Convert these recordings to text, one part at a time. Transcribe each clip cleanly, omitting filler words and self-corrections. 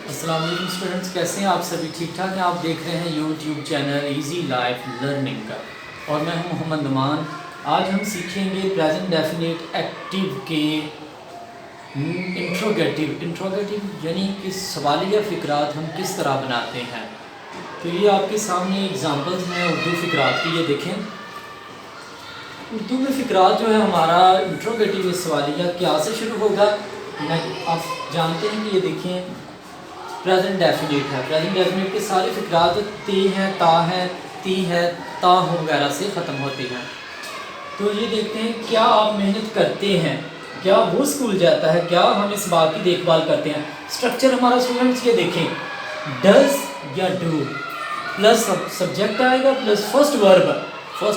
अस्सलाम वालेकुम स्टूडेंट्स, कैसे हैं आप सभी? ठीक ठाक हैं? आप देख रहे हैं YouTube channel easy life learning का और मैं हूं मोहम्मद नुमान। आज हम सीखेंगे प्रेजेंट डेफिनेट एक्टिव के इंट्रोगेटिव यानी कि सवालिया फ़िक्रात हम किस तरह बनाते हैं। तो ये आपके सामने एग्जांपल्स हैं उर्दू फ़िक्रात की। ये देखें, उर्दू में फ़िक्रात जो है हमारा इंट्रोगेटिव सवालिया क्या से शुरू होगा। आप जानते हैं कि ये देखें प्रेजेंट डेफिनेट है। प्रेजेंट डेफिनेट के सारे फ़िक्रात ते हैं, ता है, ती है, ता वगैरह से ख़त्म होते हैं। तो ये देखते हैं, क्या आप मेहनत करते हैं, क्या वो स्कूल जाता है, क्या हम इस बात की देखभाल करते हैं। स्ट्रक्चर हमारा स्टूडेंट्स ये देखें, डज या डू प्लस सब्जेक्ट आएगा प्लस फर्स्ट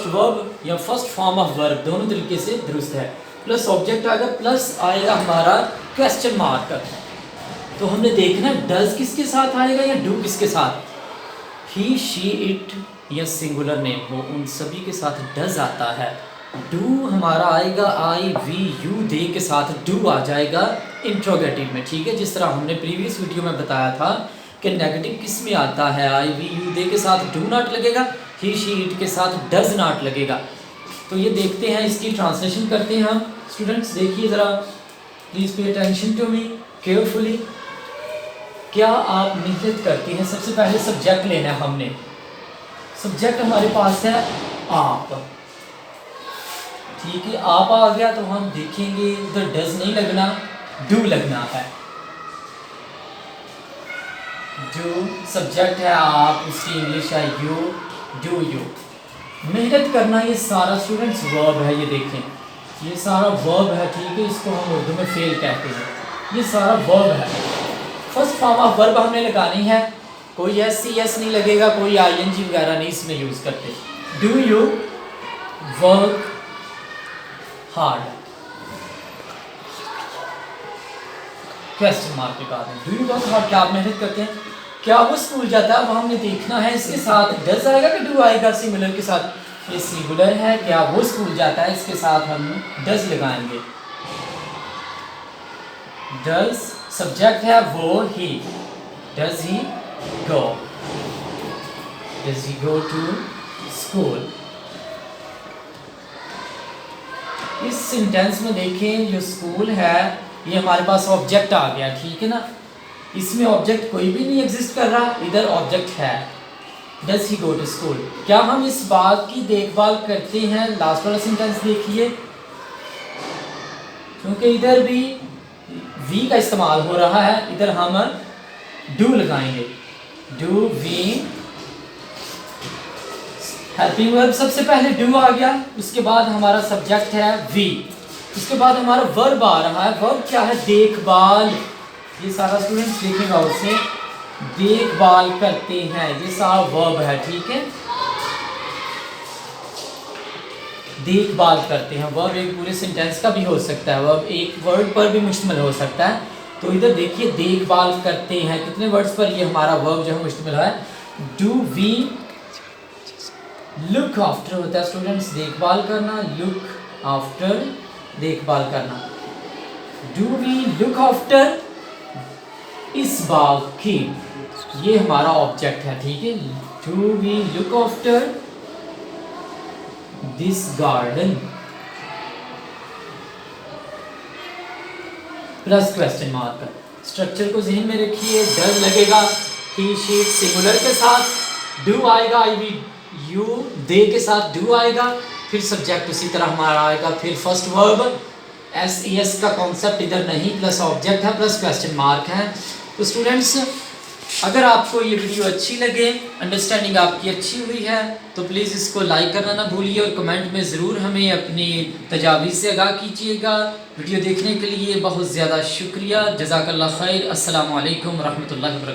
वर्ब या फर्स्ट फॉर्म ऑफ वर्ब, दोनों तरीके से दुरुस्त है। प्लस ऑब्जेक्ट आएगा, प्लस आएगा हमारा क्वेश्चन मार्क। तो हमने देखना डज किसके साथ आएगा या डू किसके साथ। ही, शी, इट या सिंगुलर नेम हो, उन सभी के साथ डज आता है। डू हमारा आएगा आई, वी, यू, दे के साथ डू आ जाएगा इंट्रोगेटिव में। ठीक है, जिस तरह हमने प्रीवियस वीडियो में बताया था कि नेगेटिव किस में आता है, आई, वी, यू, दे के साथ डू नॉट लगेगा, ही, शी, इट के साथ डज नॉट लगेगा। तो ये देखते हैं, इसकी ट्रांसलेशन करते हैं हम। स्टूडेंट्स देखिए ज़रा, please pay attention to me carefully. क्या आप मेहनत करती हैं? सबसे पहले सब्जेक्ट लेना है हमने। सब्जेक्ट हमारे पास है आप। ठीक है, आप आ गया तो हम देखेंगे उधर डज नहीं लगना, डू लगना है। जो सब्जेक्ट है आप, उसकी इंग्लिश है यू, डू यू। मेहनत करना ये सारा स्टूडेंट्स वर्ब है। ये देखें, ये सारा वर्ब है। ठीक है, इसको हम उर्दू में फेल कहते हैं। ये सारा वर्ब है। फर्स्ट फॉर्म ऑफ वर्ब हमने लगानी है। कोई एस सी एस नहीं लगेगा, कोई आई एन जी वगैरह नहीं इसमें यूज़ करते। Do you work hard, question mark के बाद डू यू वर्क हार्ड, क्या आप मेहनत करते हैं। क्या वो स्कूल जाता है, वो हमने देखना है। इसके साथ डज आएगा कि डू आएगा सिंगुलर के साथ। ये सिंगुलर है, क्या वो स्कूल जाता है, इसके साथ हम डज लगाएंगे। डज सब्जेक्ट है वो, he, does he go, does he go to school. इस सेंटेंस में देखें, जो स्कूल है ये हमारे पास ऑब्जेक्ट आ गया। ठीक है ना, इसमें ऑब्जेक्ट कोई भी नहीं एग्जिस्ट कर रहा, इधर ऑब्जेक्ट है। Does he go to school, क्या हम इस बात की देखभाल करते हैं। लास्ट वाला सेंटेंस देखिए, क्योंकि इधर भी वी का इस्तेमाल हो रहा है, इधर हम डू लगाएंगे। डू वी, हेल्पिंग वर्ब सबसे पहले डू आ गया, उसके बाद हमारा सब्जेक्ट है वी, उसके बाद हमारा वर्ब आ रहा है। वर्ब क्या है, देखभाल। ये सारा स्टूडेंट्स देखेगा, उससे देखभाल करते हैं, ये सारा वर्ब है। ठीक है, देखभाल करते हैं। वर्ब एक पूरे सेंटेंस का भी हो सकता है, वर्ब एक वर्ड पर भी मुश्तमिल हो सकता है। तो इधर देखिए, देखभाल करते हैं, कितने वर्ड्स पर ये हमारा वर्ब जो है मुश्तमिल है। डू वी लुक आफ्टर होता है स्टूडेंट्स, देखभाल करना, लुक आफ्टर देखभाल करना। डू वी लुक आफ्टर इस बाग की, ये हमारा ऑब्जेक्ट है। ठीक है, do we look after this garden, plus question mark. Structure को ज़हन में रखिए, डज लगेगा ही, शी, सिंगुलर के साथ डू आएगा, आई, वी, यू, दे के साथ डू आएगा, फिर सब्जेक्ट उसी तरह हमारा आएगा, फिर first verb, S E S का कॉन्सेप्ट इधर नहीं, प्लस ऑब्जेक्ट है, प्लस क्वेश्चन मार्क है। तो स्टूडेंट्स, अगर आपको ये वीडियो अच्छी लगे, अंडरस्टैंडिंग आपकी अच्छी हुई है, तो प्लीज़ इसको लाइक करना ना भूलिए और कमेंट में ज़रूर हमें अपनी तजावीज़ से आगाह कीजिएगा। वीडियो देखने के लिए बहुत ज़्यादा शुक्रिया, जज़ाकल्लाह खैर। अस्सलामु अलैकुम रहमतुल्लाहि व बरकातहू।